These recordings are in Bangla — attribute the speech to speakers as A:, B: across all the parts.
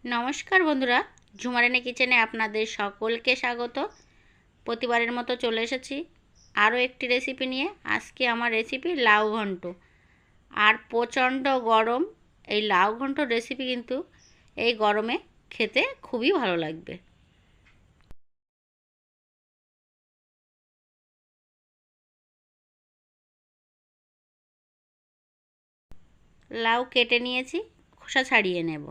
A: নমস্কার বন্ধুরা, ঝুমারানি কিচেনে আপনাদের সকলকে স্বাগত। প্রতিবারের মতো চলে এসেছি আরও একটি রেসিপি নিয়ে। আজকে আমার রেসিপি লাউ ঘন্ট। আর প্রচণ্ড গরম, এই লাউ ঘন্ট রেসিপি কিন্তু এই গরমে খেতে খুবই ভালো লাগবে। লাউ কেটে নিয়েছি, খোসা ছাড়িয়ে নেব।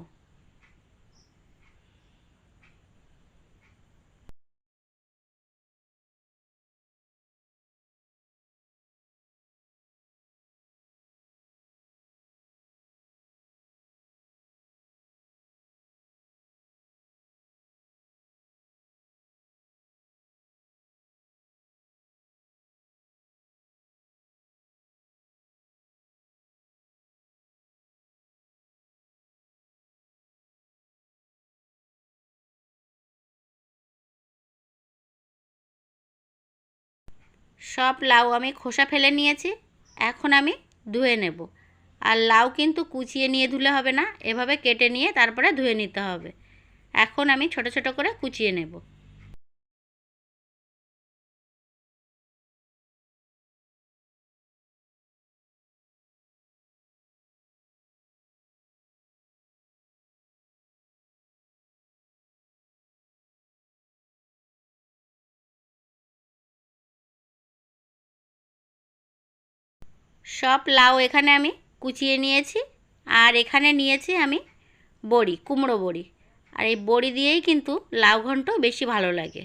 A: সব লাউ আমি খোসা ফেলে নিয়েছি। এখন আমি ধুয়ে নেব। আর লাউ কিন্তু কুচিয়ে নিয়ে ধুলে হবে না, এভাবে কেটে নিয়ে তারপরে ধুয়ে নিতে হবে। এখন আমি ছোট ছোট করে কুচিয়ে নেব। সব লাউ এখানে আমি কুচিয়ে নিয়েছি। আর এখানে নিয়েছি আমি বড়ি, কুমড়ো বড়ি। আর এই বড়ি দিয়েই কিন্তু লাউ ঘন্ট বেশি ভালো লাগে।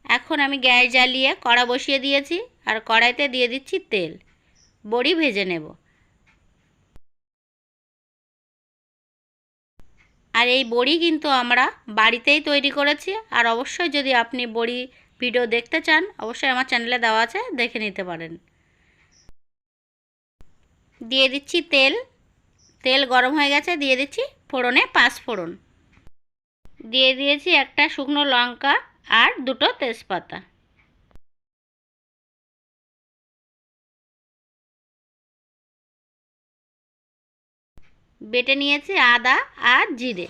A: এখন আমি গ্যাস জ্বালিয়ে কড়া বসিয়ে দিয়েছি। আর কড়াইতে দিয়ে দিচ্ছি তেল। বড়ি ভেজে নেব। আর এই বড়ি কিন্তু আমরা বাড়িতেই তৈরি করেছি। আর অবশ্যই যদি আপনি বড়ি ভিডিও দেখতে চান, অবশ্যই আমার চ্যানেলে দেওয়া আছে, দেখে নিতে পারেন। দিয়ে দিচ্ছি তেল। তেল গরম হয়ে গেছে, দিয়ে দিচ্ছি ফোড়নে 5 ফোড়ন। দিয়ে দিয়েছি একটা শুকনো লঙ্কা আর দুটো তেজপাতা। বেটে নিয়েছি আদা আর জিরে।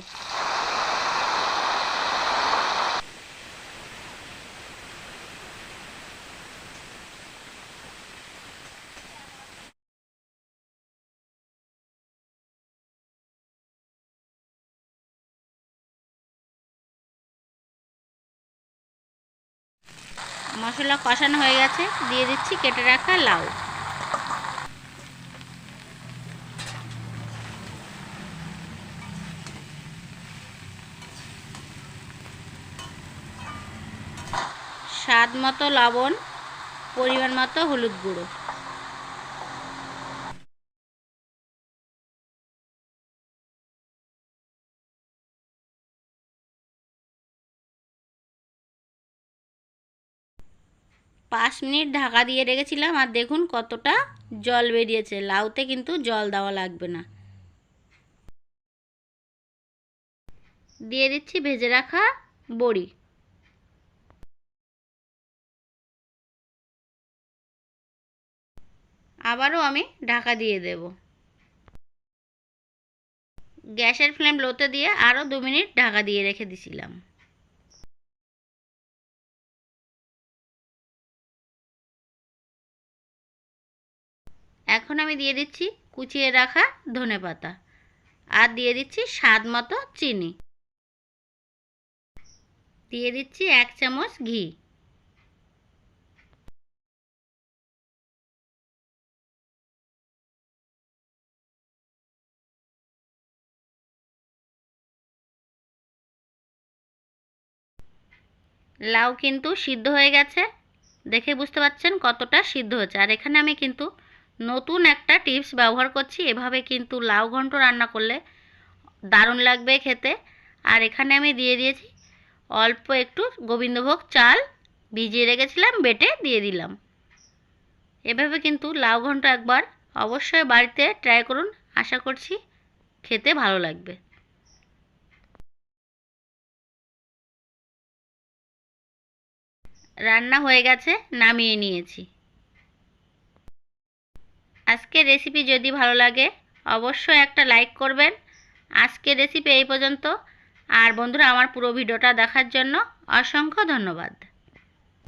A: মশলা কষানো হয়ে গেছে, দিয়ে দিচ্ছি কেটে রাখা লাউ। স্বাদ মতো লবণ, পরিমাণ মতো হলুদ গুঁড়ো। পাঁচ মিনিট ঢাকা দিয়ে রেখেছিলাম। আর দেখুন কতটা জল বেরিয়েছে। লাউতে কিন্তু জল দেওয়া লাগবে না। দিয়ে দিচ্ছি ভেজে রাখা বড়ি। আবারও আমি ঢাকা দিয়ে দেব। গ্যাসের ফ্লেম লোতে দিয়ে আরও 2 মিনিট ঢাকা দিয়ে রেখে দিছিলাম। এখন আমি দিয়ে দিচ্ছি কুচিয়ে রাখা ধনেপাতা। আর দিয়ে দিচ্ছি স্বাদ মতো চিনি। দিয়ে দিচ্ছি 1 চামচ ঘি। লাউ কিন্তু সিদ্ধ হয়ে গেছে, দেখে বুঝতে পারছেন কতটা সিদ্ধ হচ্ছে। আর এখানে আমি কিন্তু নতুন একটা টিপস ব্যবহার করছি। এভাবে কিন্তু লাউ ঘন্ট রান্না করলে দারুণ লাগবে খেতে। আর এখানে আমি দিয়ে দিয়েছি অল্প একটু গোবিন্দভোগ চাল, ভিজিয়ে রেখেছিলাম, বেটে দিয়ে দিলাম। এভাবে কিন্তু লাউ ঘন্ট একবার অবশ্যই বাড়িতে ট্রাই করুন। আশা করছি খেতে ভালো লাগবে। রান্না হয়ে গেছে, নামিয়ে নিয়েছি। আজকের রেসিপি যদি ভালো লাগে অবশ্যই একটা লাইক করবেন। আজকের রেসিপি এই পর্যন্ত। আর বন্ধুরা, আমার পুরো ভিডিওটা দেখার জন্য অসংখ্য ধন্যবাদ।